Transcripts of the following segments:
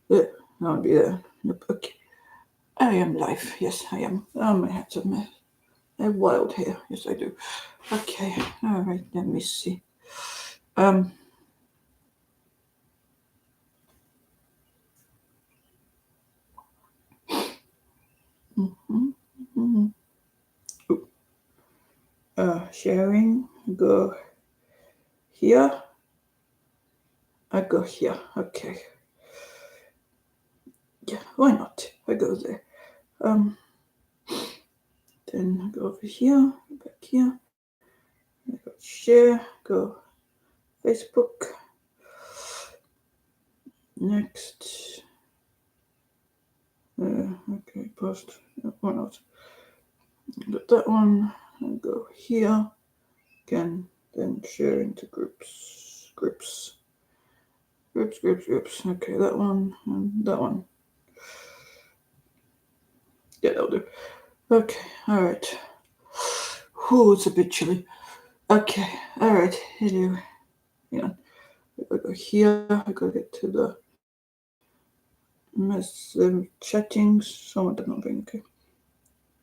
Yeah, I'll be there. Yep, okay. I am live. Yes, I am. I have some wild hair. Yes, I do. Okay. All right. Let me see. Um. mhm, mhm. Ooh, sharing. Go here. I go here. Okay. Yeah. Why not? I go there. Um. Then I go over here. Back here. I go share. Go Facebook. Next. Okay. Post. Why not? Got that one. And go here again. Then share into groups. Groups. Okay, that one and that one. Yeah, that'll do. Okay, alright. Whew, it's a bit chilly. Okay, alright. Hello. Yeah, I go here. I gotta get to the chattings. Someone did not bring. Okay.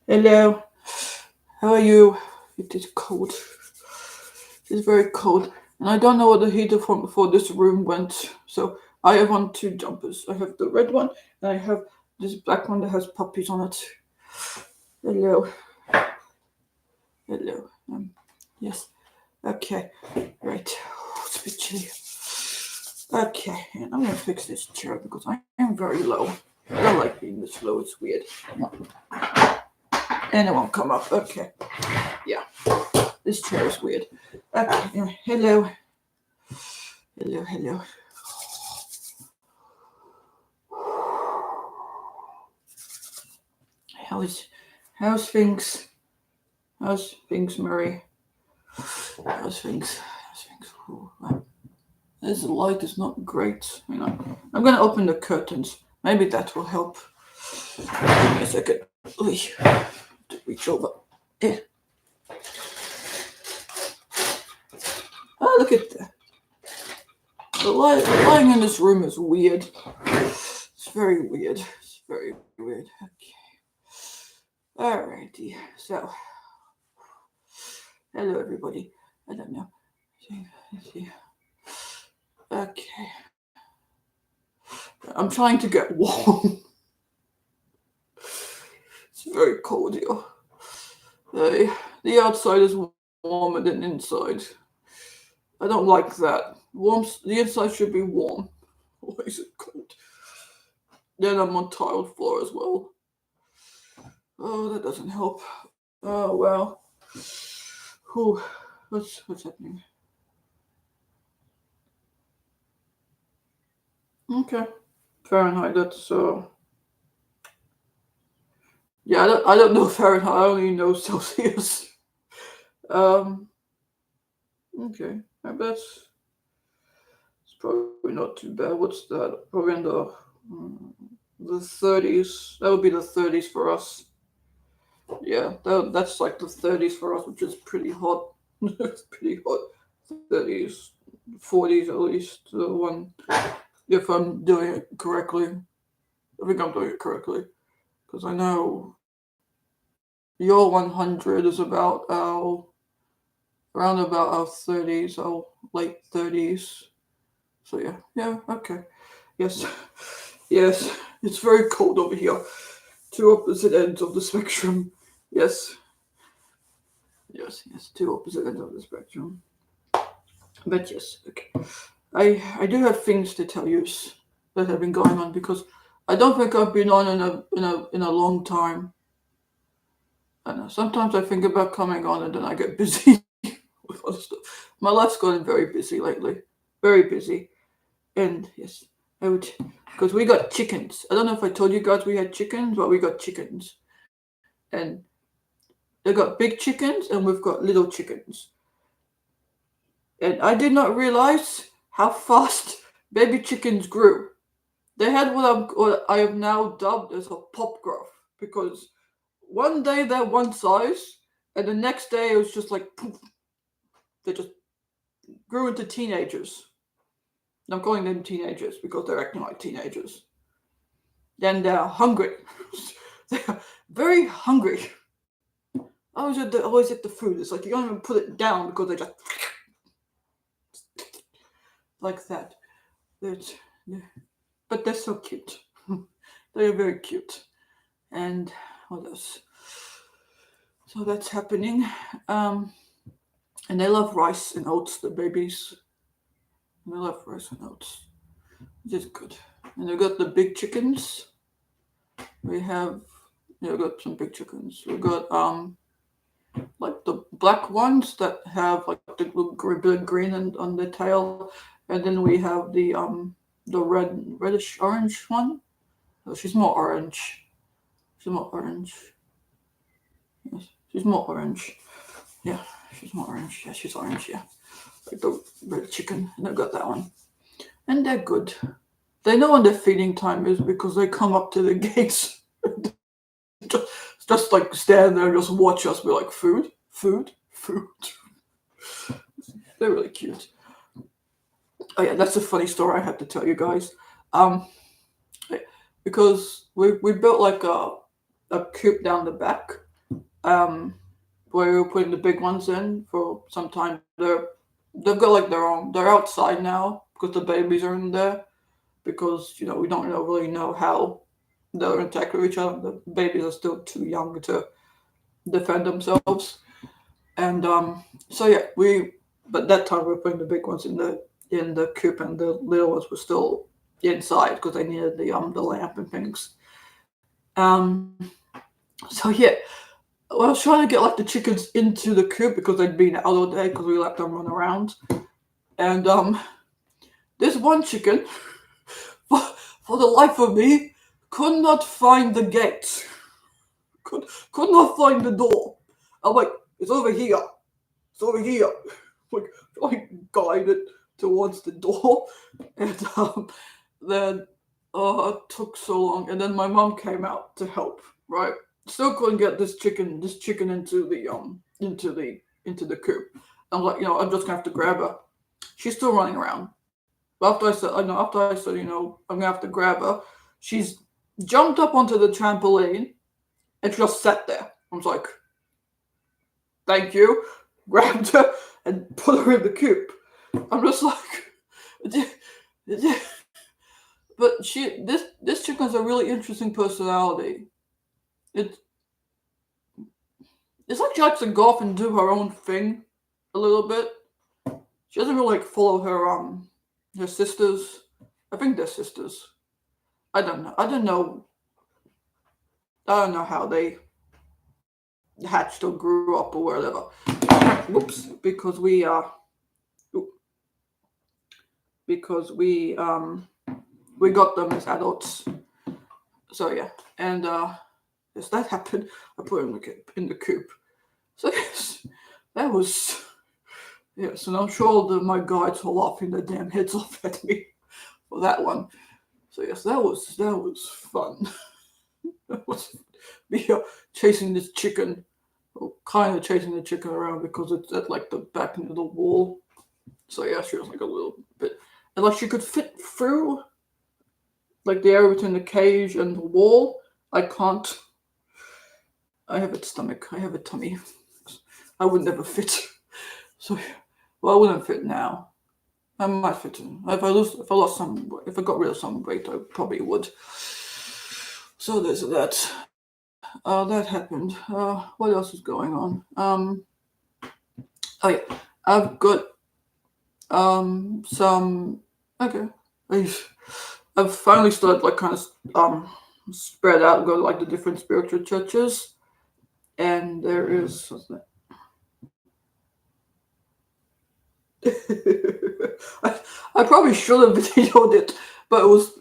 Hello. How are you? It is cold. It's very cold. And I don't know what the heater from before this room went. So I have on two jumpers. I have the red one and I have this black one that has puppies on it. Hello. Hello. Yes. Okay. Right. It's a bit chilly. Okay. And I'm gonna fix this chair because I am very low. I don't like being this low. It's weird. And it won't come up. Okay. Yeah. This chair is weird. Okay. Hello. Hello. How's how's things? How's things, Murray? How's things? Ooh, this light is not great. I'm gonna open the curtains. Maybe that will help. Give me a second. Oy, to reach over. Yeah. Oh, look at that. The lighting in this room is weird. It's very weird. It's very weird. Okay. Alrighty. So, hello everybody. I don't know. Let's see. Okay. I'm trying to get warm. It's very cold here. The outside is warmer than inside. I don't like that. The inside should be warm. Why is it cold? Then I'm on tiled floor as well. Oh, that doesn't help. Oh well. Whew. What's happening? Okay. Fahrenheit. That's yeah. I don't know Fahrenheit. I only know Celsius. Um. Okay. I bet it's probably not too bad. What's that? Probably in the 30s. That would be the 30s for us. Yeah, that's like the 30s for us, which is pretty hot. It's pretty hot. 30s, 40s at least. One, if I'm doing it correctly. I think I'm doing it correctly. Because I know your 100 is about our, around about our 30s, our late 30s. So yeah, okay. Yes, yes. It's very cold over here. Two opposite ends of the spectrum. Yes, yes. Two opposite ends of the spectrum. But yes, okay. I do have things to tell you that have been going on because I don't think I've been on in a long time. I know sometimes I think about coming on and then I get busy with other stuff. My life's gotten very busy lately, very busy. And yes, I would because we got chickens. I don't know if I told you guys we had chickens, but we got chickens, and they got big chickens and we've got little chickens. And I did not realize how fast baby chickens grew. They had what I have now dubbed as a pop growth because one day they're one size, and the next day it was just like poof, they just grew into teenagers. And I'm calling them teenagers because they're acting like teenagers. then they're hungry. They're very hungry. Always at the food. It's like you don't even put it down because they just like that. It's, but they're so cute. They're very cute. And what else? So that's happening. And they love rice and oats, the babies. They love rice and oats. Which is good. And we got the big chickens. We have got some big chickens. We got like the black ones that have like the bit green on the tail, and then we have the reddish orange one. Oh, she's more orange. She's more orange. Yes, she's more orange. Yeah, she's more orange. Yeah, she's orange. Yeah, like the red chicken. And I got that one, and they're good. They know when their feeding time is because they come up to the gates. just like stand there and just watch us be like food, food, food. They're really cute. Oh yeah, that's a funny story I have to tell you guys. Um, because we built like a coop down the back, um, where we were putting the big ones in for some time. They've got like their own. They're outside now because the babies are in there. Because we don't really know how they'll interact with each other. The babies are still too young to defend themselves, and so yeah, but that time we were putting the big ones in the coop, and the little ones were still inside because they needed the lamp and things. So yeah, well, I was trying to get like the chickens into the coop because they'd been out all day because we let them run around, and this one chicken, for the life of me, could not find the gate. Could not find the door. I'm like, it's over here. It's over here. Like, I guided towards the door, and then it took so long, and then my mom came out to help. Right, still couldn't get this chicken into the coop. I'm like, I'm just gonna have to grab her. She's still running around. After I said, I'm gonna have to grab her, she's jumped up onto the trampoline and just sat there. I was like, thank you. Grabbed her and put her in the coop. I'm just like, but this chicken has a really interesting personality. It it's like she likes to go off and do her own thing a little bit. She doesn't really like follow her sisters. I think they're sisters. I don't know. I don't know how they hatched or grew up or whatever. Whoops, we got them as adults. So yeah, and yes, that happened. I put them in the coop. So yes, that was yes, and I'm sure my guides were laughing their damn heads off at me for that one. So yes, that was fun. That was me chasing this chicken, or kind of chasing the chicken around because it's at like the back end of the wall. So yeah, she was like a little bit, and like she could fit through like the area between the cage and the wall. I can't. I have a stomach. I have a tummy. I would never fit. So, well, I wouldn't fit now. I might fit in. If I got rid of some weight, I probably would. So there's that. That happened. What else is going on? Oh yeah, I've got some. Okay, I've finally started like kind of spread out, go to like the different spiritual churches, and there is. What's that? I probably should have videoed it, but it was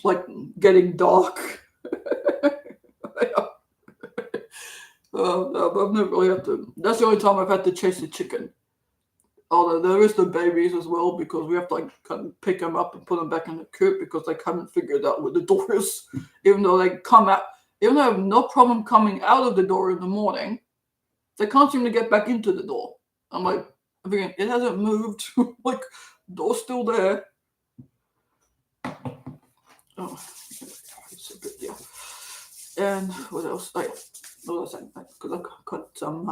like getting dark. I've never really had to. That's the only time I've had to chase the chicken. Although there is the babies as well because we have to like kind of pick them up and put them back in the coop because they haven't figured out where the door is. Even though they come out, even though I have no problem coming out of the door in the morning, they can't seem to get back into the door. I'm like, I'm thinking it hasn't moved. Like, door's still there. Oh, it's a bit, And what else? What was I saying? Because I've got some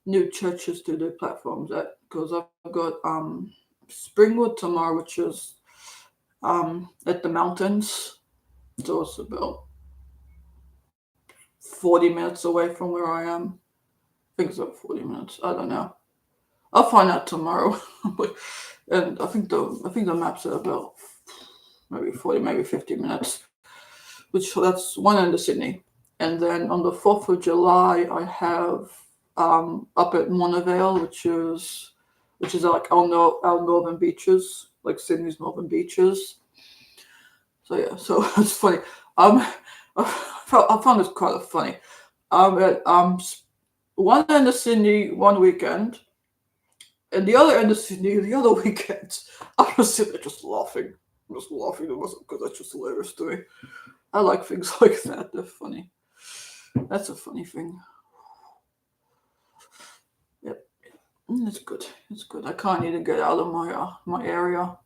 new churches to do platforms at. Because I've got Springwood tomorrow, which is at the mountains. So it's about 40 minutes away from where I am. I think it's about 40 minutes. I don't know. I'll find out tomorrow. And I think the maps are about maybe 40, maybe 50 minutes, which that's one end of Sydney. And then on the 4th of July, I have up at Monavale, which is like our northern beaches, like Sydney's northern beaches. So yeah, so it's funny. Um, I found this quite funny. At one end of Sydney one weekend, and the other end of Sydney the other weekend. I was sitting there just laughing. Just laughing because that's just hilarious to me. I like things like that. They're funny. That's a funny thing. Yep, it's good. It's good. I can't even get out of my area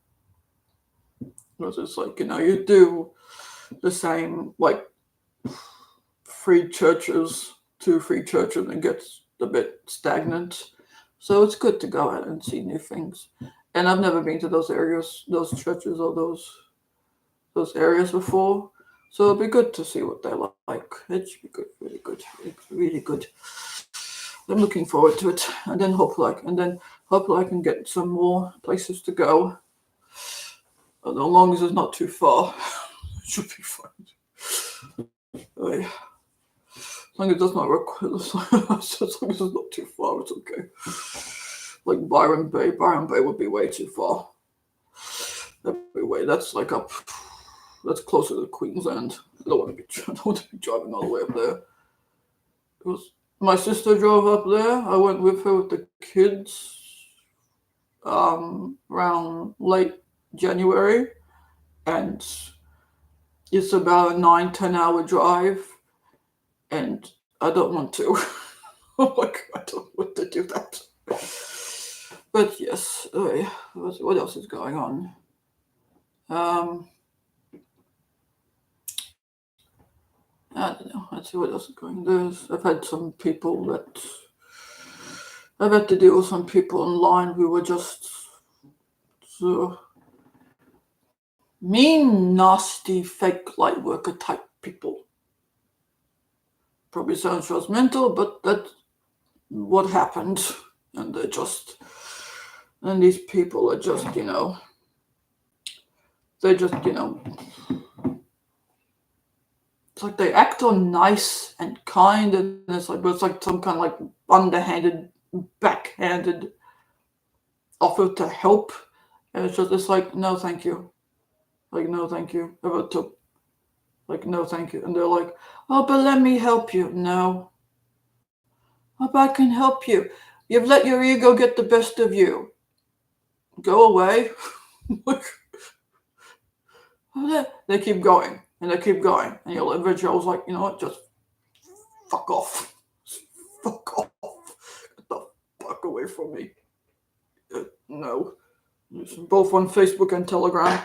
because it's like you do the same like free churches, 2 free churches, and it gets a bit stagnant. So it's good to go out and see new things. And I've never been to those areas, those churches, or those areas before. So it'll be good to see what they're like. It should be good, really good, really good. I'm looking forward to it, and then hopefully I can get some more places to go. As long as it's not too far, it should be fine. Right. As long as it does not require, as long as it's not too far, it's okay. Like Byron Bay would be way too far. That's like up. That's closer to Queensland. I don't want to be driving all the way up there. Because my sister drove up there. I went with her with the kids around late January, and it's about a 9-10 hour drive, and I don't want to. I don't want to do that. But yes, what else is going on? I don't know. Let's see what else is going on. I've had to deal with some people online who were just mean, nasty, fake light worker type people. Probably sounds judgmental, but that's what happened. And these people are just, they're just, it's like they act all nice and kind, and it's like some kind of like underhanded, backhanded offer to help, and it's like, no thank you, like no thank you, like no thank you, and they're like, oh but let me help you. No, oh, but I can help you. You've let your ego get the best of you. Go away. They keep going and they keep going, and eventually I was like, you know what, just fuck off. Fuck off. Get the fuck away from me. No. Both on Facebook and Telegram.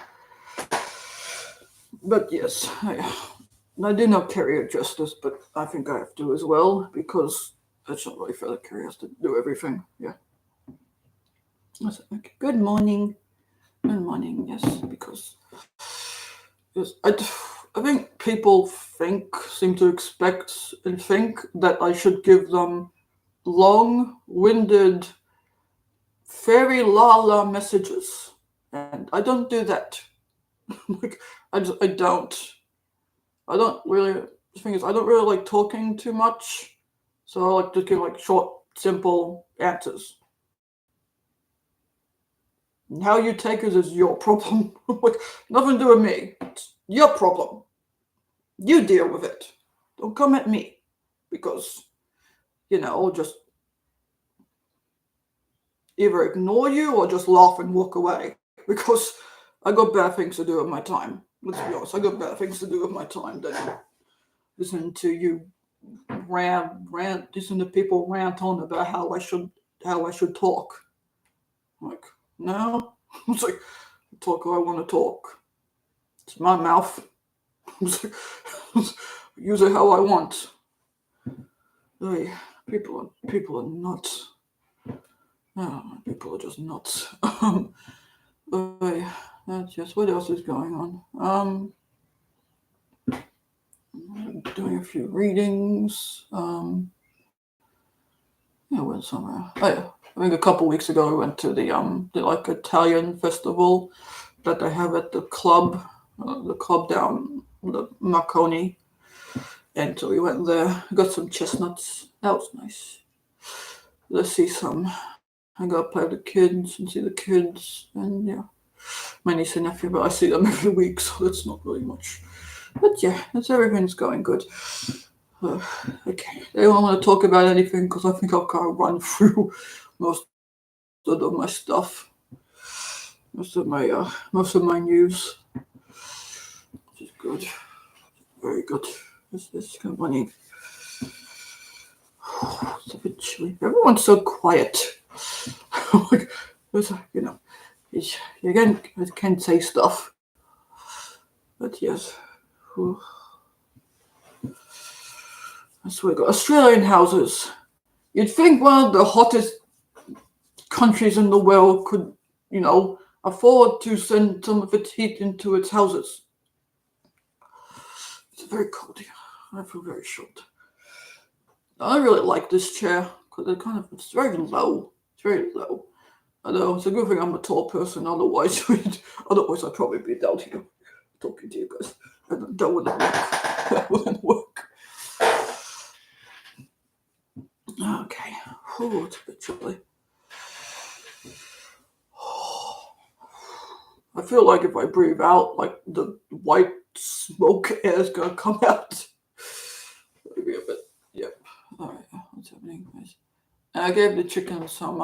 But yes, I do not carry a justice, but I think I have to as well, because it's not really fair that Carrie has to do everything. Yeah. Okay. Good morning. Good morning, yes, because I think people seem to expect and think that I should give them long-winded fairy la messages, and I don't do that. Like, I don't. I don't really. The thing is, I don't really like talking too much, so I like to give like short, simple answers. And how you take it is your problem. Like, nothing to do with me. It's your problem. You deal with it. Don't come at me, because I'll just either ignore you or just laugh and walk away, because I got bad things to do with my time. Let's be honest, I got better things to do with my time than listen to you listen to people rant on about how I should talk. Like, no. It's like, talk how I want to talk. It's my mouth. It's like, use it how I want. Hey, people are nuts. Oh, people are just nuts. Hey, that's just what else is going on. Doing a few readings. Yeah, I went somewhere. Oh yeah, I think a couple weeks ago I went to the like Italian festival that they have at the club down the Marconi, and so we went there. Got some chestnuts. That was nice. Let's see some. I got to play with the kids and see the kids, and yeah, my niece and nephew. But I see them every week, so that's not really much. But yeah, everything's going good. Uh, okay, they don't want to talk about anything because I think I've got to run through most of my stuff, most of my news, which is good, very good. This company. It's a bit chilly. Everyone's so quiet. Like, you know, you can say stuff, but yes. Whew. That's what we got. Australian houses. You'd think one of the hottest countries in the world could, afford to send some of its heat into its houses. It's very cold here. I feel very short. I really like this chair because it's very low. It's very low. I know it's a good thing I'm a tall person. Otherwise I'd probably be down here talking to you guys. And that wouldn't work. That wouldn't work. Okay. Oh, it's a bit chilly. I feel like if I breathe out, like the white smoke air is gonna come out. Maybe a bit. Yep. All right. What's happening, guys? And I gave the chicken some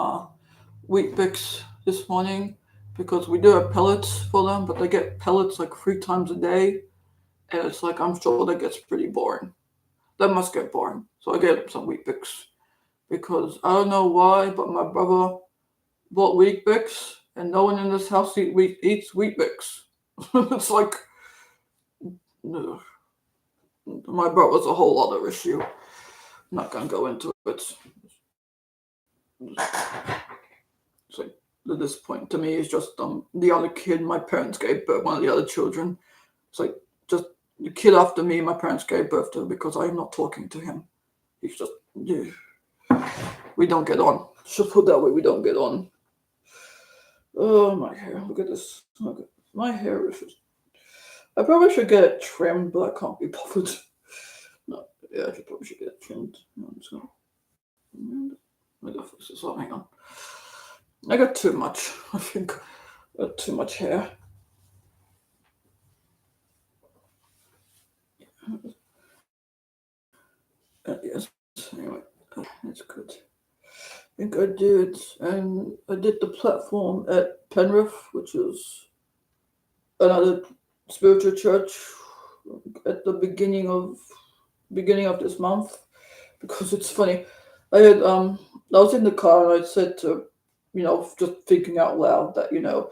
wheat bix this morning because we do have pellets for them, but they get pellets like 3 times a day, and it's like I'm sure that gets pretty boring. That must get boring. So I gave them some wheat bix because I don't know why, but my brother bought wheat bix, and no one in this house eats wheat bix. It's like no, my brother's a whole other issue. I'm not gonna go into it. It's like at this point to me, he's just the other kid my parents gave birth. One of the other children. It's like just the kid after me. My parents gave birth to because I am not talking to him. He's just yeah. We don't get on. Should put that way. We don't get on. Oh my hair! Look at this. Look at my hair is just. I probably should get it trimmed, but I can't be bothered. No, yeah, probably should get it trimmed. No, I'm just gonna. I got fix this up. Hang on. I got too much. I think I got too much hair. Yes. Anyway, that's good. I think I did, and I did the platform at Penrith, which is another spiritual church at the beginning of this month, because it's funny. I was in the car and I said to, just thinking out loud that you know,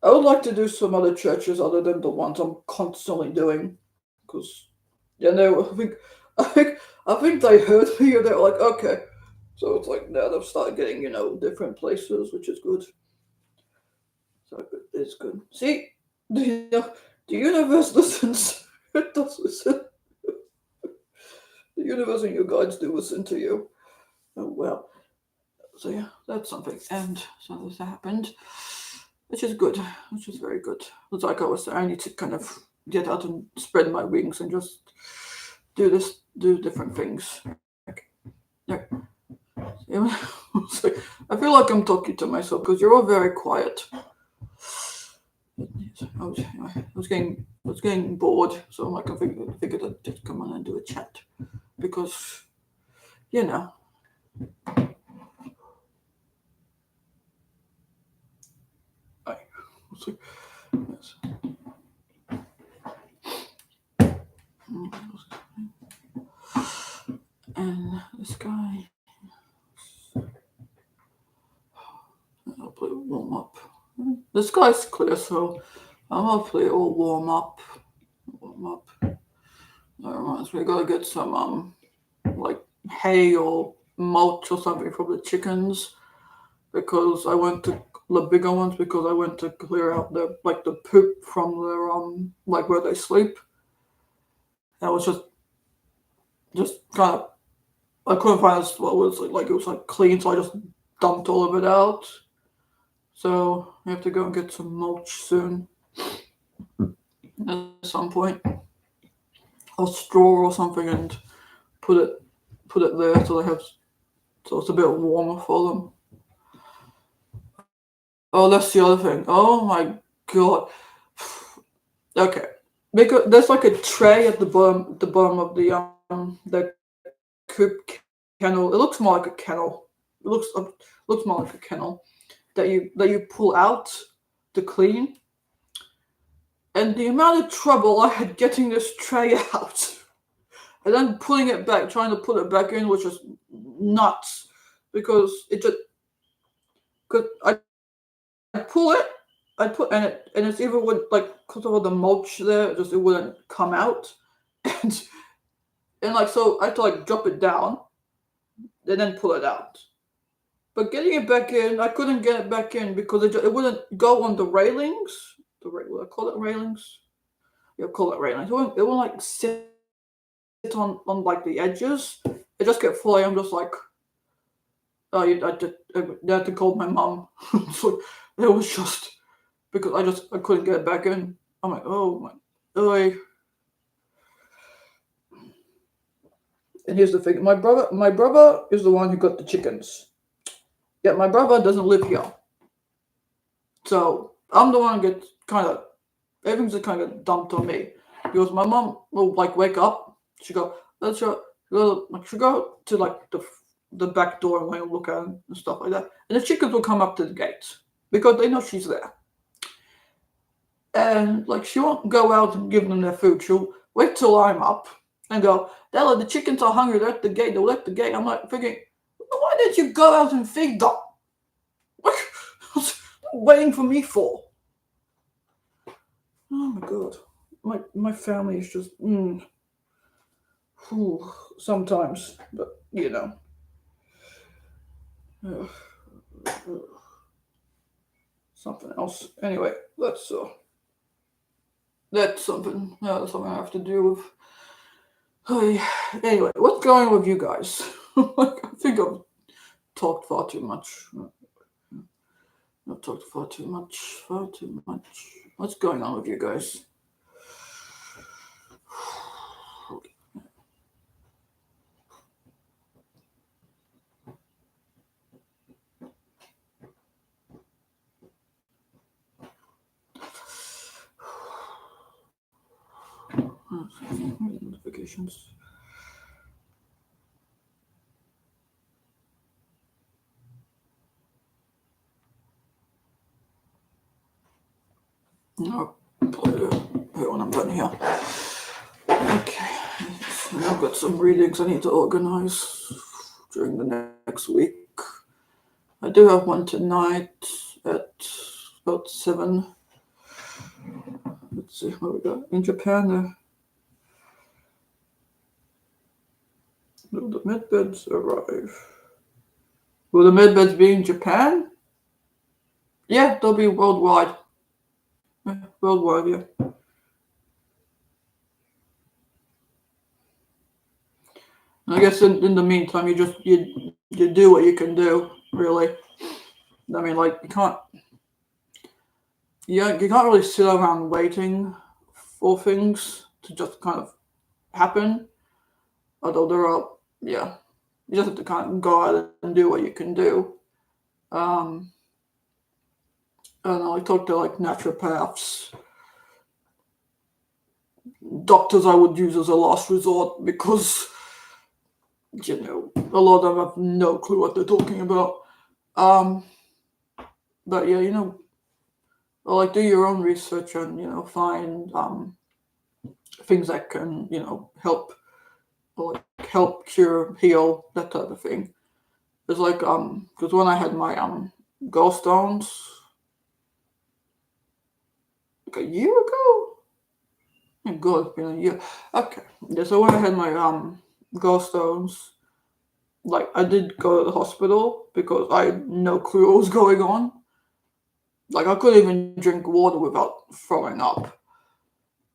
I would like to do some other churches other than the ones I'm constantly doing, because I think they heard me and they're like, okay, so it's like now they've started getting different places, which is good. So it's good. See, the universe listens. It does listen. The universe and your guides do listen to you. Oh well. So yeah, that's something. And so this happened, which is good, which is very good. It's like I was saying, I need to kind of get out and spread my wings and just do different things. Like, so I feel like I'm talking to myself because you're all very quiet. I was getting bored, so I'm like, I figured I'd just come on and do a chat because, you know. I, so, yes. And this guy, I'll play warm up. The sky's clear, so hopefully it will warm up. Warm up. That reminds me, I gotta get some like hay or mulch or something for the chickens because I went to the bigger ones because I went to clear out the poop from their like where they sleep. And it was just kind of I couldn't find this what was it was like clean, so I just dumped all of it out. So I have to go and get some mulch soon at some point, or straw or something, and put it put it there so it's a bit warmer for them. Oh, that's the other thing. Oh my god. Okay, because there's like a tray at the bottom of the coop kennel. It looks more like a kennel. It looks more like a kennel that you pull out to clean. And the amount of trouble I had getting this tray out and then putting it back, trying to put it back in, was just nuts because it just could I pull it, I put and it's even would like because of all the mulch there, it wouldn't come out, and so I had to like drop it down and then pull it out. But getting it back in, I couldn't get it back in because it wouldn't go on the railings. What I call it railings? Yeah, call it railings. It won't like sit on like the edges. It just kept falling. I'm just like, oh, I had to call my mom. So it was just because I couldn't get it back in. I'm like, oh my, oh. And here's the thing: my brother is the one who got the chickens. Yeah, my brother doesn't live here, so I'm the one who gets kind of everything's just kind of dumped on me because my mom will like wake up. She go, let's go, like she go to like the back door and like look at it and stuff like that, and the chickens will come up to the gate because they know she's there. And like she won't go out and give them their food. She'll wait till I'm up and go, Della, the chickens are hungry. They're at the gate. They'll at the gate. I'm like thinking, why did you go out and feed them? What waiting for me for? Oh my god, my family is just sometimes, but uh, something else. Anyway, that's something I have to do with. Anyway, what's going on with you guys? I think I've talked far too much. I've talked far too much. Far too much. What's going on with you guys? Notifications. No, put it when I'm done here. Okay, so I've got some readings I need to organize during the next week. I do have one tonight at about 7. Let's see what we got. In Japan, will the medbeds arrive? Will the medbeds be in Japan? Yeah, they'll be worldwide. Worldwide, yeah. And I guess in the meantime, you do what you can do, really. I mean, like you can't really sit around waiting for things to just kind of happen. Although there are, yeah, you just have to kind of go out and do what you can do. Um, I don't know. I talk to like naturopaths, doctors. I would use as a last resort because a lot of them have no clue what they're talking about. But yeah, like do your own research and find things that can help cure, heal, that type of thing. It's like because when I had my gallstones like a year ago, Good, been a year. Okay. Yeah, so when I had my gallstones, like I did go to the hospital because I had no clue what was going on. Like I couldn't even drink water without throwing up.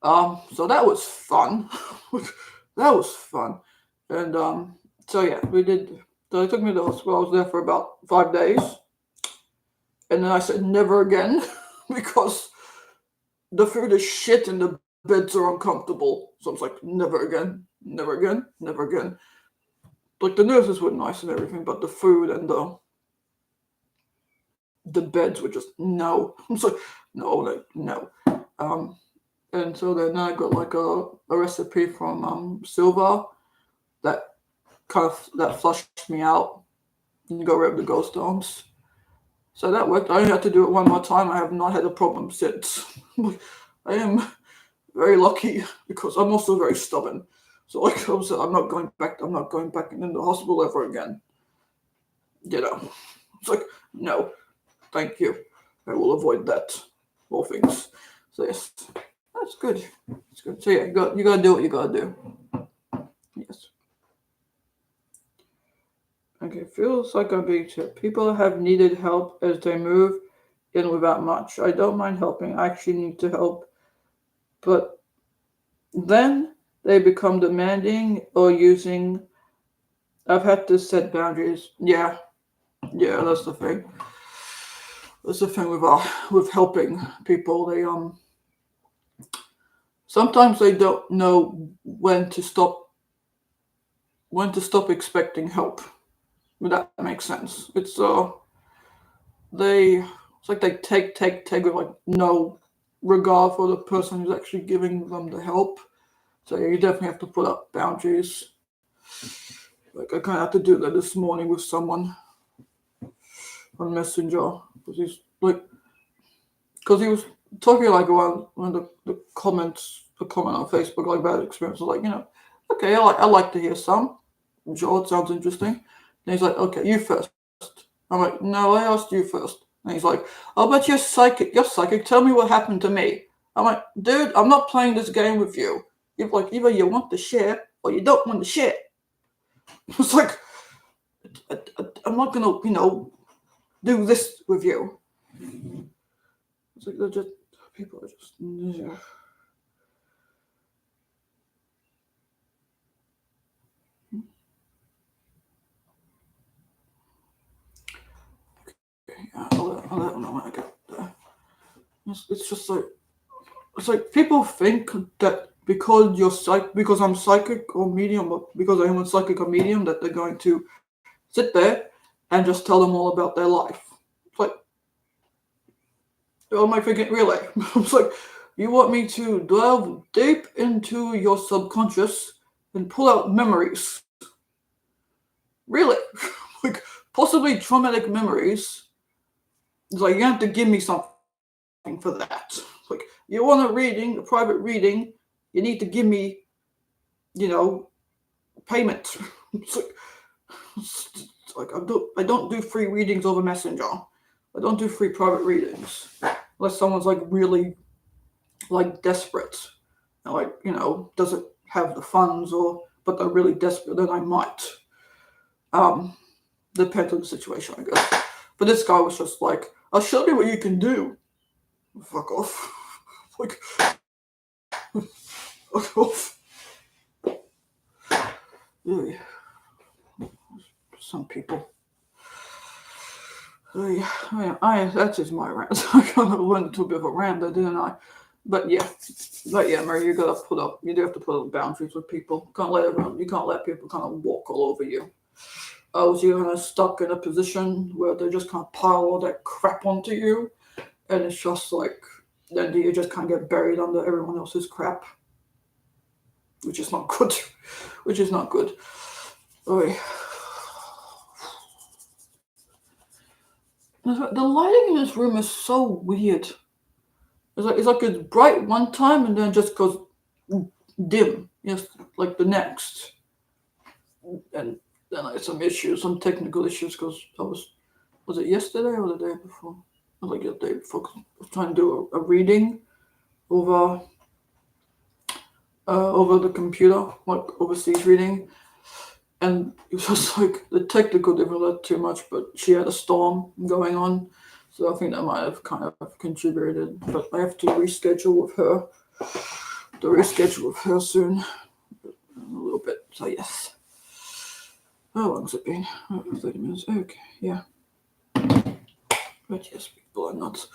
So that was fun. That was fun. And so yeah, we did. So they took me to the hospital. I was there for about 5 days, and then I said never again because the food is shit and the beds are uncomfortable. So I was like, never again, never again, never again. Like the nurses were nice and everything, but the food and the beds were just no. I was like, no, like no. Um, and so then I got like a recipe from Silva that kind of that flushed me out and got rid of the gallstones. So that worked. I only had to do it one more time. I have not had a problem since. I am very lucky because I'm also very stubborn. So like I said, I'm not going back. I'm not going back in the hospital ever again. You know, it's like no, thank you. I will avoid that. All things. So yes, that's good. That's good. So yeah, you gotta do what you gotta do. Yes. Okay, feels like I'm being tip. People have needed help as they move in without much. I don't mind helping. I actually need to help, but then they become demanding or using. I've had to set boundaries. Yeah, yeah, that's the thing. That's the thing with helping people. They sometimes they don't know when to stop expecting help. If that makes sense. They it's like they take with like no regard for the person who's actually giving them the help. So yeah, you definitely have to put up boundaries. Like I kind of had to do that this morning with someone on Messenger because he's like because he was talking like when the comment on Facebook like bad experience was like okay I like to hear some. Sure, it sounds interesting. And he's like, okay, you first. I'm like, no, I asked you first. And he's like, oh, but you're psychic. You're psychic. Tell me what happened to me. I'm like, dude, I'm not playing this game with you. You're like, either you want to share or you don't want to share. It's like, I'm not gonna, do this with you. It's like they're just people are just. Yeah. I'll let them know when I get there. It's just like it's like people think that because I'm psychic or medium or because I am a psychic or medium that they're going to sit there and just tell them all about their life. It's like what am I thinking really? It's like you want me to delve deep into your subconscious and pull out memories. Really? Like possibly traumatic memories. It's like you have to give me something for that. Like you want a private reading, you need to give me, you know, payment. It's like I don't do free readings over Messenger. I don't do free private readings unless someone's like really like desperate and like doesn't have the funds or but they're really desperate. Then I might. Um, Depends on the situation, I guess. But this guy was just like, I'll show you what you can do. Fuck off. Like, fuck off. Really, some people. That's just my rant. I kind of went into a bit of a rant there, didn't I? But yeah, Mary, you do have to put up boundaries with people. You can't let people kind of walk all over you. Else you're kind of stuck in a position where they just kind of pile all that crap onto you, and it's just like then you just kind of get buried under everyone else's crap, which is not good. Which is not good. Okay. The lighting in this room is so weird. It's like it's bright one time and then just goes dim. Yes, like the next. And then I had some issues, some technical issues because was it yesterday or the day before? I was like the day before. 'Cause I was trying to do a reading over over the computer, like overseas reading, and it was just like the technical difficulty too much. But she had a storm going on, so I think that might have kind of contributed. But I have to reschedule with her soon, a little bit. So yes. How long's it been? Oh, 30 minutes. Okay, yeah. But yes, people are not.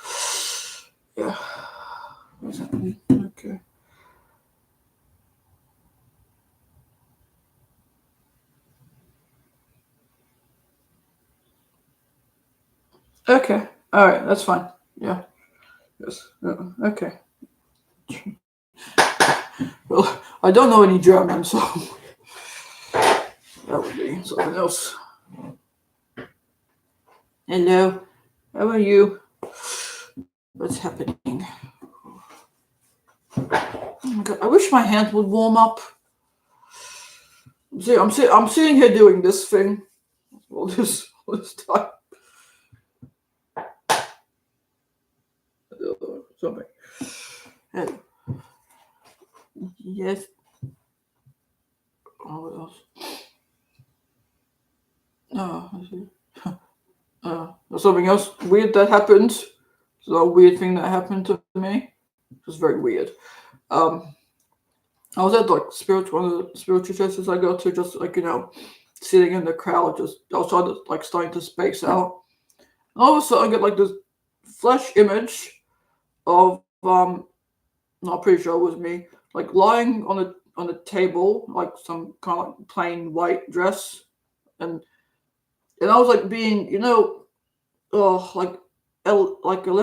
Yeah. What's happening? Okay. Okay. All right. That's fine. Yeah. Yes. Okay. Well, I don't know any German, so that would be something else. Hello. How are you? What's happening? Oh my God, I wish my hands would warm up. See, I'm sitting here doing this thing all this time. Something. Hello. Yes. Oh, what else? Oh, I see. There's something else weird that happened. So a weird thing that happened to me. It was very weird. Um, I was at like one of the spiritual churches I go to, just like sitting in the crowd, just I was starting to space out. And all of a sudden, I get like this flash image of not pretty sure it was me, like lying on a table, like some kind of like plain white dress, and I was like being,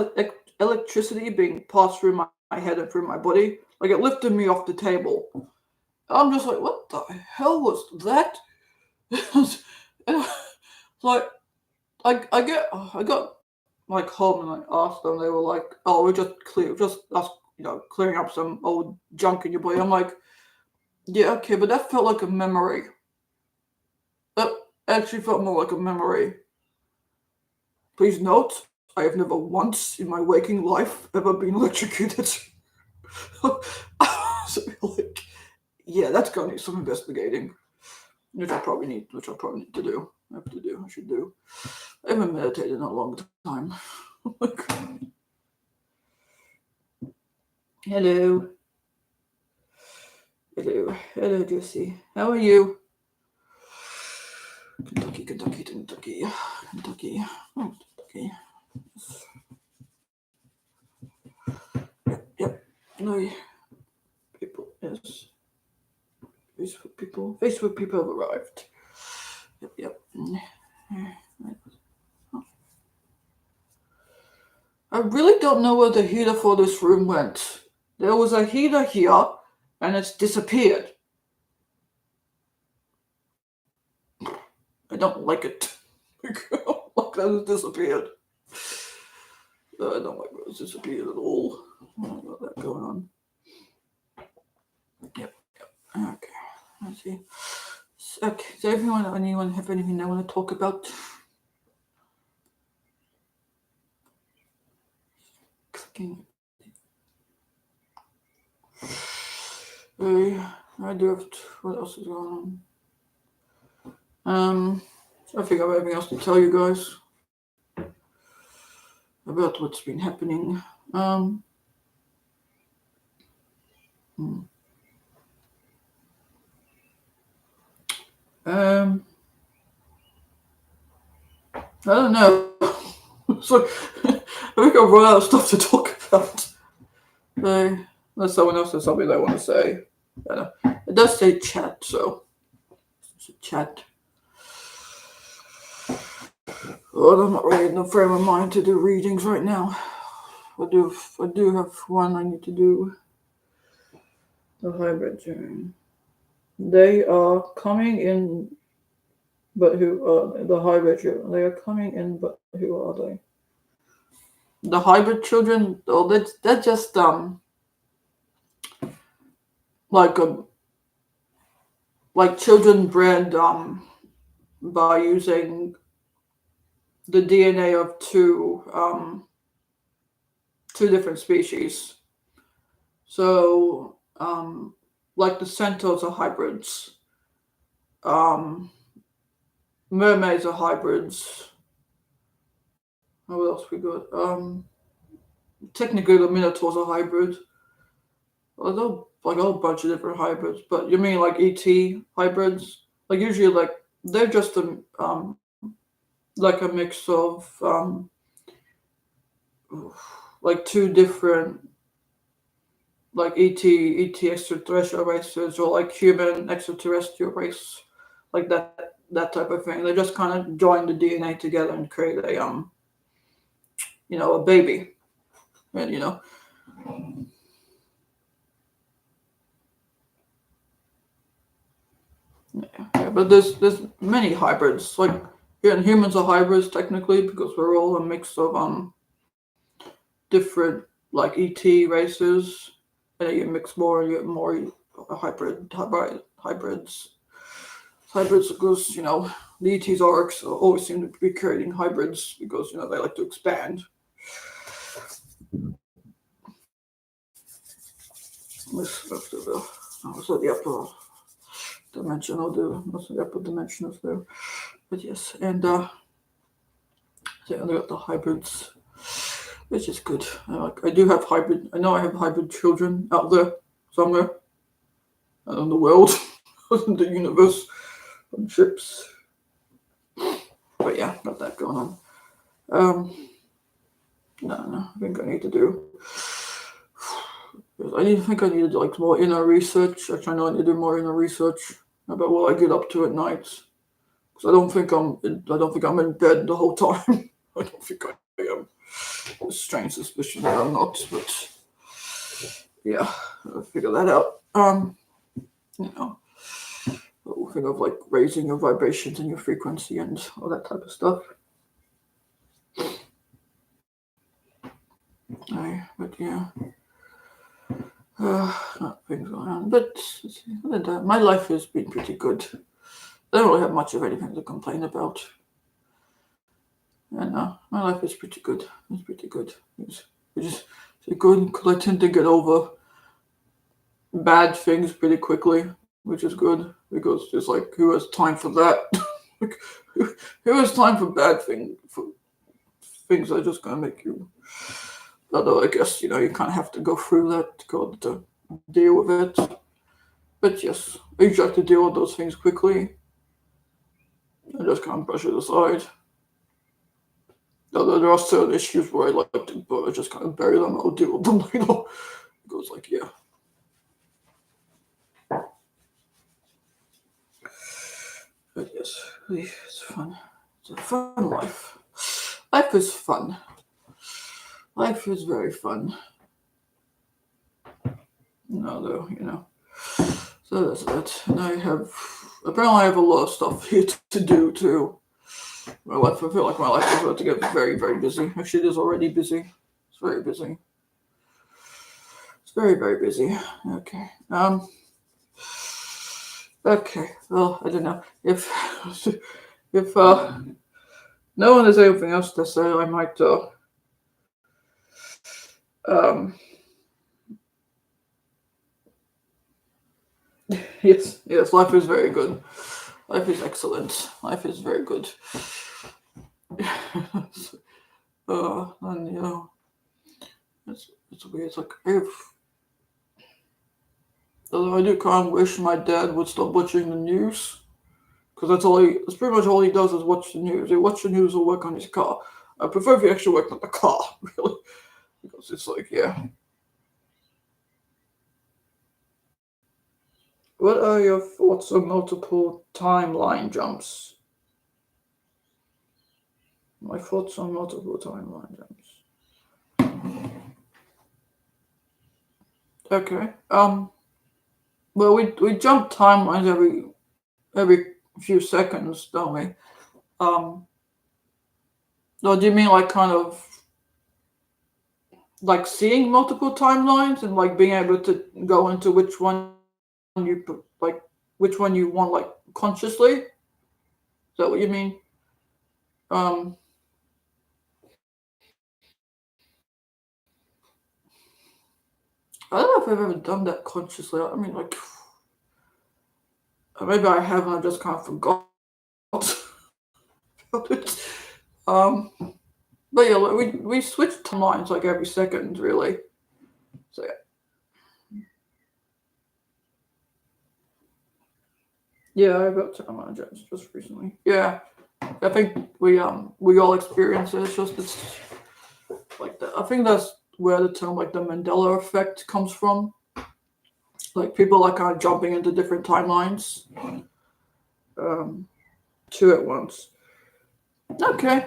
like electricity being passed through my head and through my body. Like it lifted me off the table. I'm just like, what the hell was that? And like I got like home and I asked them. They were like, "Oh, just us, clearing up some old junk in your body." I'm like, "Yeah, okay," but that felt like a memory. That actually felt more like a memory. Please note, I have never once in my waking life ever been electrocuted. So, like, yeah, that's gonna need some investigating, which I probably need to do. I should do. I haven't meditated in a long time. Like, hello, hello, Jesse. How are you? Kentucky, Kentucky, Kentucky, Kentucky. Oh, Kentucky. Yep. No people. Yes. Facebook people have arrived. Yep. I really don't know where the heater for this room went. There was a heater here, and it's disappeared. I don't like it. I don't like that it's disappeared. I don't like that it's disappeared at all. I don't got that going on. Yep. Okay. Let's see. Okay. Does anyone have anything they want to talk about? Clicking. I do have. What else is going on? I think I have everything else to tell you guys about what's been happening. Hmm. I don't know. So I think I've run out of stuff to talk about. Unless someone else has something they want to say. It does say chat, so it's a chat. Well, I'm not really in the frame of mind to do readings right now. I do have one I need to do. The hybrid gene. They are coming in, but who are they? The hybrid children? They are coming in, but who are they? The hybrid children? Oh, that's just like like children bred by using the DNA of two different species. So like the centaurs are hybrids. Um, Mermaids are hybrids. What else we got? Technically the minotaurs are hybrid. Although like a whole bunch of different hybrids. But you mean like ET hybrids? Like usually like they're just a like a mix of like two different like ET extraterrestrial races or like human extraterrestrial race, like that type of thing. They just kind of join the DNA together and create a a baby, and yeah, but there's many hybrids. Like yeah, and humans are hybrids technically because we're all a mix of different like ET races, and then you mix more, you get more hybrids. Hybrids because the ET's arcs always seem to be creating hybrids because they like to expand. Let's do the also the upper dimension of the also the upper dimension of there. But yes, and yeah, they got the hybrids, which is good. I do have hybrid. I know I have hybrid children out there somewhere in the world, in the universe, on ships. But yeah, got that going on. No, I think I need to do. think I need to do like more inner research. Actually, I know I need to do more inner research about what I get up to at night. Because I don't think I'm in bed the whole time. I don't think I am. There's a strange suspicion that I'm not, but yeah, I'll figure that out. You know, we'll think of like raising your vibrations and your frequency and all that type of stuff. But yeah, not things going on. But other than that, my life has been pretty good. I don't really have much of anything to complain about. And my life is pretty good. It's pretty good. It's good because I tend to get over bad things pretty quickly, which is good because it's like who has time for that? Like, who has time for bad things that are just gonna make you. Although I guess you kind of have to go through that to deal with it. But yes, I usually have to deal with those things quickly and just kind of brush it aside. Although there are certain issues where I like to just kind of bury them. I'll deal with them later. It goes like yeah. But yes, it's fun. It's a fun life. Life is fun. Life is very fun. Though. So that's that. And apparently I have a lot of stuff here to do too. My life, I feel like my life is about to get very, very busy. Actually, it is already busy. It's very busy. It's very, very busy. Okay. Okay. Well, I don't know if if no one has anything else to say, I might um yes, life is very good. Life is excellent. Life is very good. And it's weird. It's like although I do kind of wish my dad would stop watching the news because that's pretty much all he does is watch the news. He watch the news or work on his car. I prefer if he actually worked on the car, really, because it's like yeah. What are your thoughts on multiple timeline jumps? My thoughts on multiple timeline jumps. Okay. Well, we jump timelines every few seconds, don't we? Um. Or do you mean like kind of like seeing multiple timelines and like being able to go into which one like which one you want like consciously? Is that what you mean? Um. I don't know if I've ever done that consciously. I mean, like. Maybe I haven't. I just kind of forgot about it. Um, but yeah, like, we switch timelines like every second, really. So yeah, I got timeline just recently. Yeah, I think we all experience it. It's like I think that's where the term like the Mandela effect comes from. Like people are kind of jumping into different timelines, um, two at once. Okay,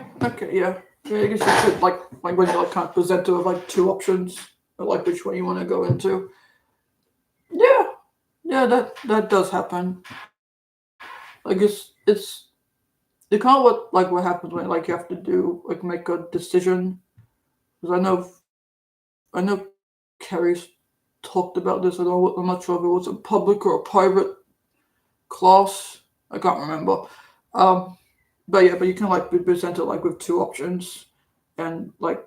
yeah. Yeah, I guess you could like when you're like kind of presented with like two options, or like which one you want to go into. Yeah, yeah, that does happen. Like it's kind of what happens when like you have to do like make a decision. Because I know Carrie's talked about this. I'm not sure if it was a public or a private class. I can't remember. Um, but you can like be presented like with two options, and like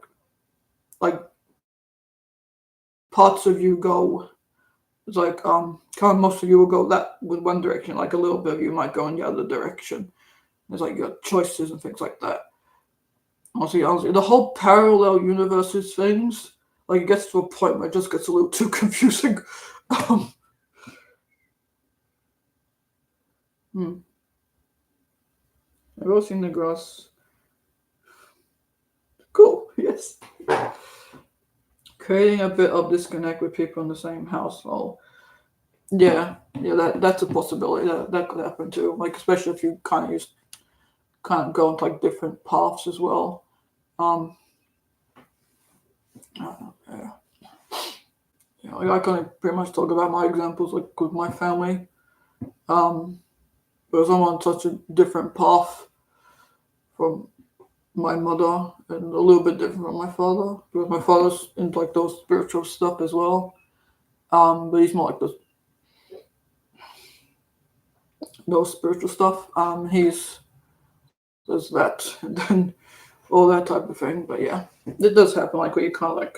parts of you go. It's like kind of most of you will go that with one direction. Like a little bit of you might go in the other direction. There's like your choices and things like that. Honestly, the whole parallel universes things, like it gets to a point where it just gets a little too confusing. Um, hmm. I've also seen the grass. Cool. Yes. Creating a bit of disconnect with people in the same household. Yeah, yeah, that's a possibility. That could happen too. Like especially if you kind of go into like different paths as well. Um, yeah, yeah. Like, I can pretty much talk about my examples like with my family. Um, because I'm on such a different path from my mother and a little bit different from my father because my father's into like those spiritual stuff as well. But he's more like those spiritual stuff. He's does that and then all that type of thing. But yeah, it does happen like where you can't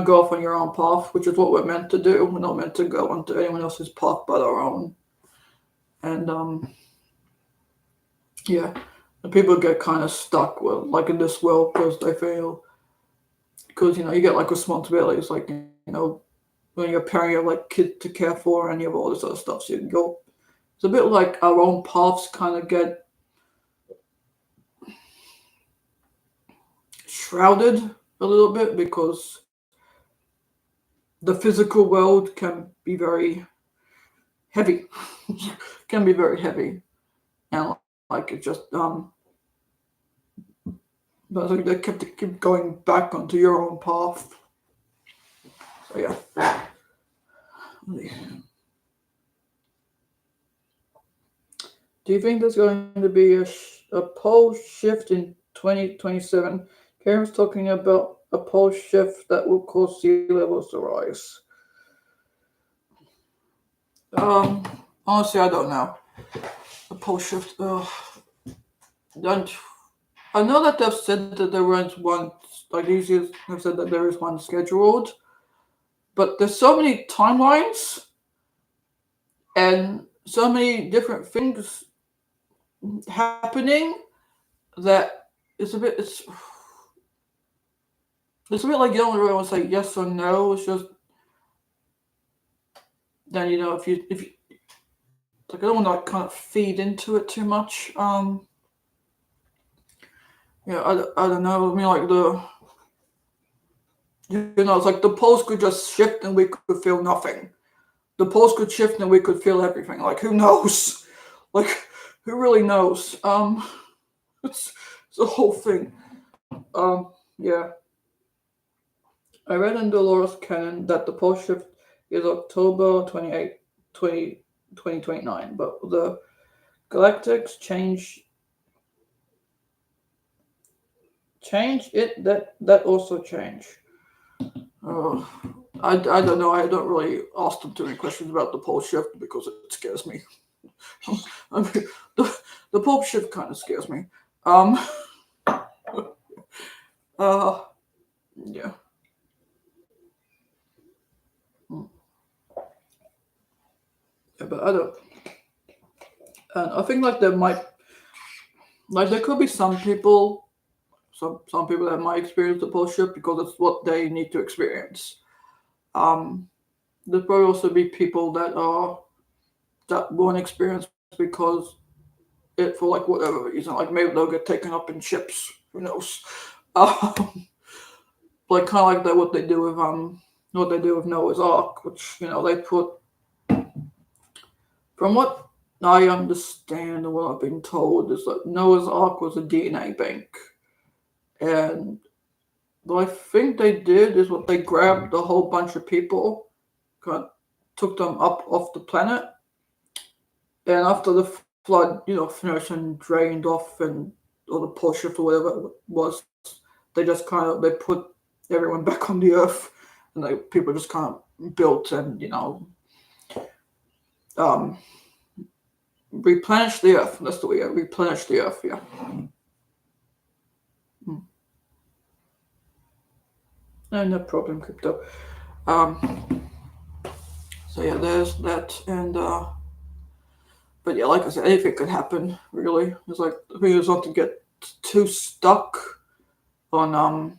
go off on your own path, which is what we're meant to do. We're not meant to go onto anyone else's path but our own. And yeah, and people get kind of stuck with like in this world because they feel because you get like responsibilities like when you're a parent, you have like kids to care for and you have all this other stuff. So you can go. It's a bit like our own paths kind of get shrouded a little bit because the physical world can be very heavy. Can be very heavy, and like it just but like they keep going back onto your own path. So yeah. Do you think there's going to be a pole shift in 2027? Karen's talking about a pole shift that will cause sea levels to rise. Um, Honestly, I don't know. A pole shift. Don't. I know that they've said that there was one. Like these have said that there is one scheduled, but there's so many timelines and so many different things happening that it's a bit. It's a bit like you don't really want to say yes or no. It's just then if you like I don't want to like kind of feed into it too much. Yeah, I don't know. I mean, like it's like the poles could just shift and we could feel nothing. The poles could shift and we could feel everything. Like who knows? Like who really knows? It's the whole thing. Yeah. I read in Dolores Cannon that the pole shift is October 28th, 2029, but the galactics change it that also change. Uh, I don't know. I don't really ask them too many questions about the pole shift because it scares me. I mean, the pole shift kind of scares me. Um, uh, yeah. but I don't. And I think like there could be some people that might experience the bullshit because it's what they need to experience. Um, there'll probably also be people that won't experience because it for like whatever reason. Like maybe they'll get taken up in ships. Who knows? Um, like kind of like what they do with Noah's Ark, which they put from what I understand and what I've been told is that Noah's Ark was a DNA bank, and what I think they did is what they grabbed a whole bunch of people, kind of took them up off the planet, and after the flood, finished and drained off and or the pull shift or whatever it was, they just they put everyone back on the earth, and people just kind of built and um, replenished the earth. That's the way, replenish the earth. Yeah. Mm. No problem, crypto. Um, so yeah, there's that, and but yeah, like I said, anything could happen. Really, it's like I think it's not to get too stuck on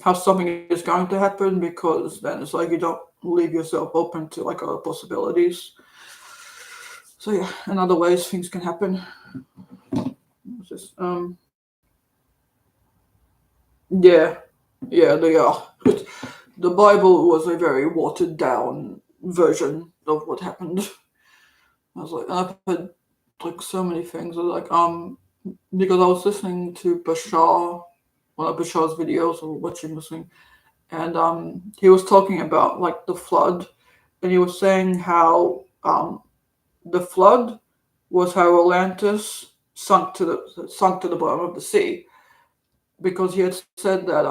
how something is going to happen, because then it's like you don't leave yourself open to like other possibilities. So yeah, in other ways things can happen. It's just yeah, yeah, they are. The Bible was a very watered down version of what happened. I was like, I've heard like so many things. Like because I was listening to Bashar, one of Bashar's videos or watching listening, and he was talking about like the flood, and he was saying how the flood was how Atlantis sunk to the bottom of the sea, because he had said that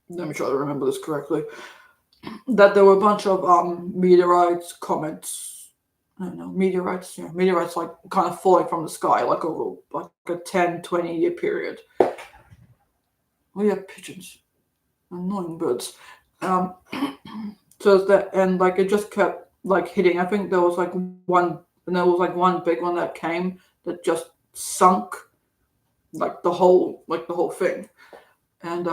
let me try to remember this correctly, that there were a bunch of meteorites, comets, I don't know, meteorites, yeah, meteorites like kind of falling from the sky like over like a 10-20 year period. Oh yeah, pigeons, annoying birds. Um, so that, and like it just kept like hitting. I think there was like one, and there was like one big one that came that just sunk like the whole thing, and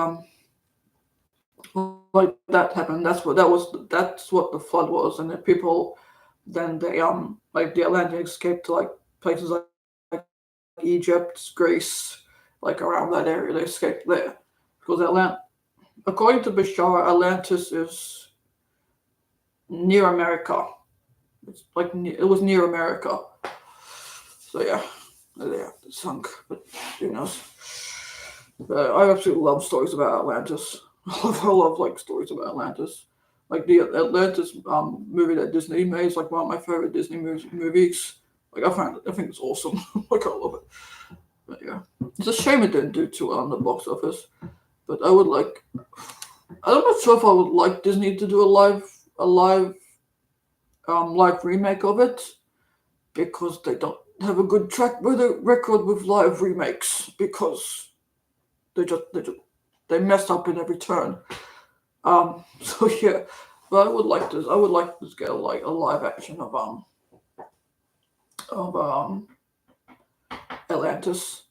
like that happened. That's what the flood was, and then people then they like the Atlantic escaped to like places like Egypt, Greece, like around that area. They escaped there because according to Bashar, Atlantis is near America. It's like it was near America. So yeah, it sunk. But who knows? I absolutely love stories about Atlantis. I love like stories about Atlantis. Like the Atlantis movie that Disney made is like one of my favorite Disney movies. Like I think it's awesome. Like I love it. But yeah, it's a shame it didn't do too well on the box office. But I would like. I'm not sure if I would like Disney to do a live remake of it, because they don't have a good track record with live remakes, because they mess up in every turn. So yeah, but I would like to get like a live action of Atlantis,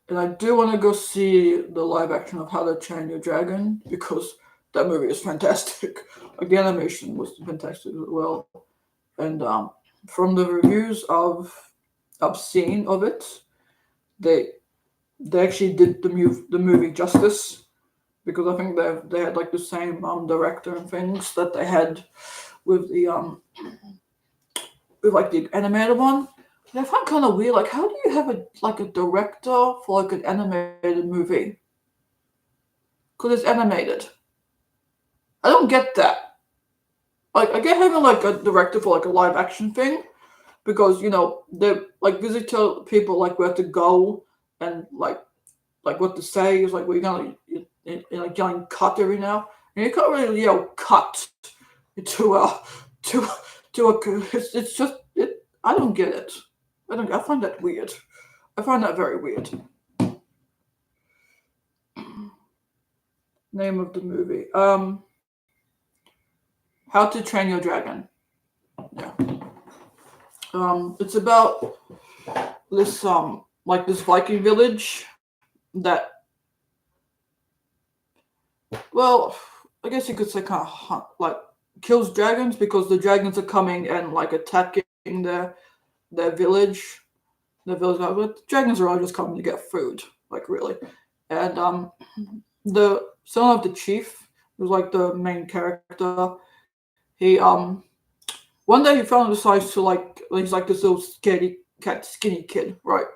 and I do want to go see the live action of How to Train Your Dragon, because that movie is fantastic. Like the animation was fantastic as well, and from the reviews I've seen of it, they they actually did the movie justice, because I think they had like the same director and things that they had with the with like the animated one. And I find kind of weird. Like, how do you have a director for like an animated movie? Because it's animated. I don't get that. Like, I get having like a director for like a live action thing, because they're like busy tell people like where to go, and like what to say is like we're gonna like yelling cut every now, and you can't really yell cut to to to a it's just it. I don't get it. I find that weird. I find that very weird. Name of the movie. How to Train Your Dragon. Yeah. It's about this like this Viking village that, well, I guess you could say kind of like kills dragons because the dragons are coming and like attacking their village. The village, but dragons are all just coming to get food, like really. And the son of the chief, who's like the main character, he one day he finally decides to like he's like this little skinny kid, right?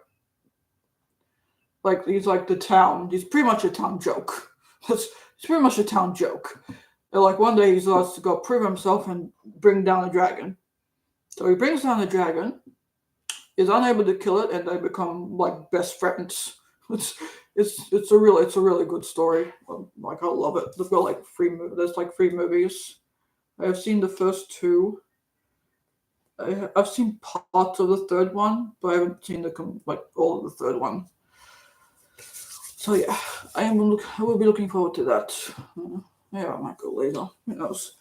Like he's like the town. He's pretty much a town joke. It's pretty much a town joke. And like one day he decides to go prove himself and bring down a dragon. So he brings down the dragon, is unable to kill it, and they become like best friends. It's it's a really good story. Like I love it. They've got like there's like 3 movies. I have seen the first 2. I've seen parts of the third one, but I haven't seen like all of the third one. So yeah, I will be looking forward to that. Yeah, I might go later. Who knows?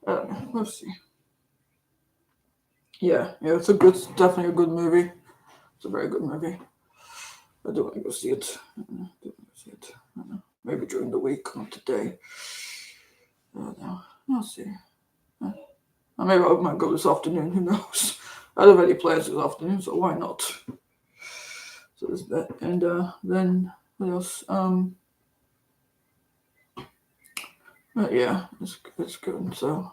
I don't know. We'll see. Yeah, it's definitely a good movie. It's a very good movie. I do want to go see it. Maybe during the week, not today. I don't know. I'll see. Maybe I might go this afternoon. Who knows? I don't have any plans this afternoon, so why not? So there's that. And then what else? Yeah, it's good. So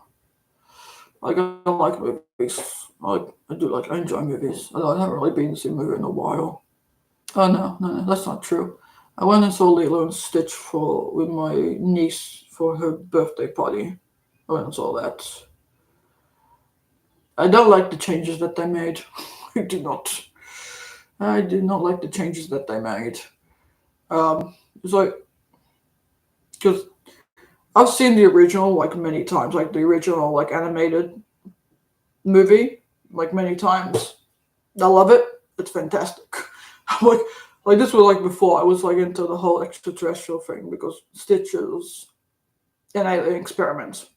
I like movies. I enjoy movies. I haven't really been to see a movie in a while. Oh no, that's not true. I went and saw Lilo and Stitch with my niece for her birthday party. I went and saw that. I don't like the changes that they made. I do not. I did not like the changes that they made. It's like because I've seen the original like many times, like the original like animated movie like many times. I love it. It's fantastic. like like this was like before I was like into the whole extraterrestrial thing because Stitch is an alien experiment.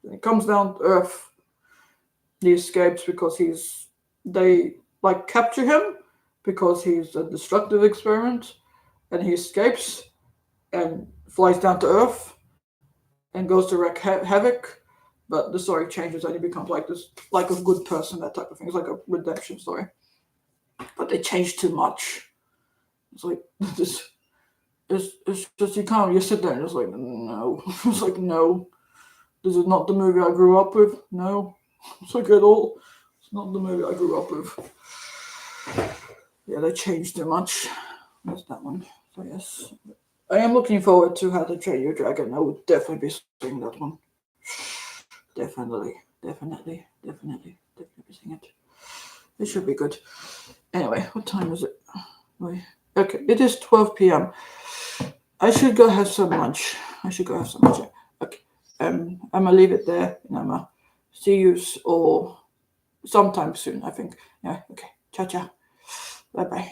When he comes down to Earth, he escapes because they like capture him because he's a destructive experiment, and he escapes and flies down to Earth and goes to wreak havoc. But the story changes and he becomes like this, like a good person, that type of thing. It's like a redemption story. But they changed too much. It's like this. It's just you sit there and it's like no. It's like no. This is not the movie I grew up with. No. It's like at all. It's not the movie I grew up with. Yeah, they changed too much. There's that one. So yes. I am looking forward to How to Train Your Dragon. I would definitely be seeing that one. Definitely be seeing it. It should be good. Anyway, what time is it? Wait. Okay, it is 12 p.m. I should go have some lunch. Okay. I'm gonna leave it there and I'm gonna see you or sometime soon, I think. Yeah, okay. Ciao, ciao. Bye bye.